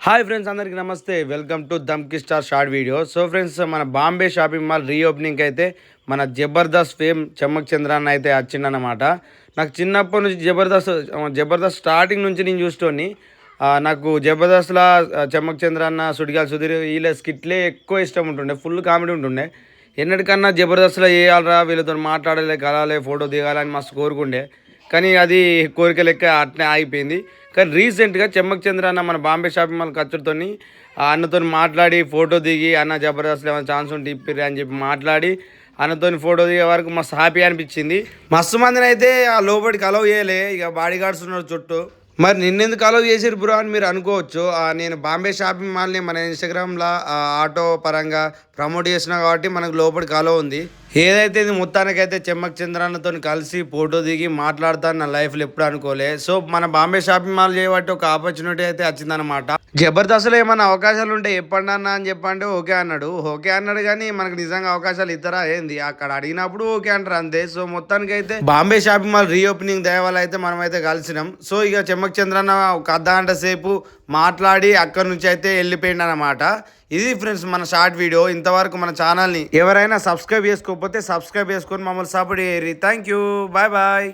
Hi friends, అందరికీ నమస్తే. Welcome to Dhamki star short video. So friends, మన బాంబే షాపింగ్ మాల్ రీఓపెనింగ్కి అయితే మన జబర్దస్త్ ఫేమ్ చెమ్మక్ చంద్ర అన్న అయితే వచ్చిందన్నమాట. నాకు చిన్నప్పటి నుంచి జబర్దస్త్ స్టార్టింగ్ నుంచి నేను చూస్తోని. నాకు జబర్దస్త్లో చెమ్మక్ చంద్ర అన్న, సుడిగాలి సుధీర్ వీళ్ళ స్కిట్లే ఎక్కువ ఇష్టం ఉంటుండే. ఫుల్ కామెడీ ఉంటుండే. ఎన్నటికన్నా జబర్దస్త్లో వేయాలరా, వీళ్ళతో మాట్లాడాలి, కలాలి, ఫోటో దిగాలని మస్తు కోరుకుండే. కానీ అది కోరిక లెక్క అట్నే ఆగిపోయింది. కానీ రీసెంట్గా చెమ్మక్ చంద్ర అన్న మన బాంబే షాపింగ్ మాల్ ఖర్చుతో అన్నతో మాట్లాడి ఫోటో దిగి, అన్న జబర్దస్త్లో ఏమైనా ఛాన్స్ ఉంటే ఇప్పిర్రి అని చెప్పి మాట్లాడి అన్నతో ఫోటో దిగే వరకు మస్తు హ్యాపీ అనిపించింది. మస్తు మందిని అయితే ఆ లోపలికి అలౌ చేయలే, ఇక బాడీ గార్డ్స్ ఉన్నారు చుట్టూ. మరి నిన్నెందుకు అలౌ చేసిరు బ్రో అని మీరు అనుకోవచ్చు. నేను బాంబే షాపింగ్ మాల్ని మన ఇన్స్టాగ్రామ్లో ఆటో పరంగా ప్రమోట్ చేసినా కాబట్టి మనకు లోపలికి అలౌ ఉంది. ఏదైతే ఇది మొత్తానికైతే చెమ్మక్ చంద్రన్నతో కలిసి ఫోటో దిగి మాట్లాడతాను నా లైఫ్లో ఎప్పుడు అనుకోలే. సో మన బాంబే షాపింగ్ మాల్ చేయబట్టి ఒక ఆపర్చునిటీ అయితే వచ్చిందనమాట. జబర్దస్త్లో ఏమైనా అవకాశాలు ఉంటే చెప్పండి అన్న అని చెప్పంటే ఓకే అన్నాడు కానీ మనకు నిజంగా అవకాశాలు ఇతరా ఏంది అక్కడ అడిగినప్పుడు ఓకే అంటారు అంతే. సో మొత్తానికి అయితే బాంబే షాపింగ్ మాల్ రీఓపెనింగ్ దయవల్ల అయితే మనం అయితే కలిసినాం. సో ఇక చెమ్మక్ చంద్రన్న ఒక అర్ధ గంట సేపు మాట్లాడి అక్కడి నుంచి అయితే వెళ్ళిపోయింది అనమాట. ఇది ఫ్రెండ్స్ మన షార్ట్ వీడియో. ఇంతవరకు మన ఛానల్ని ఎవరైనా సబ్స్క్రైబ్ చేసుకోకపోతే సబ్స్క్రైబ్ చేసుకొని మమ్మల్ని సపోర్ట్ చేయరు. Thank you, bye bye.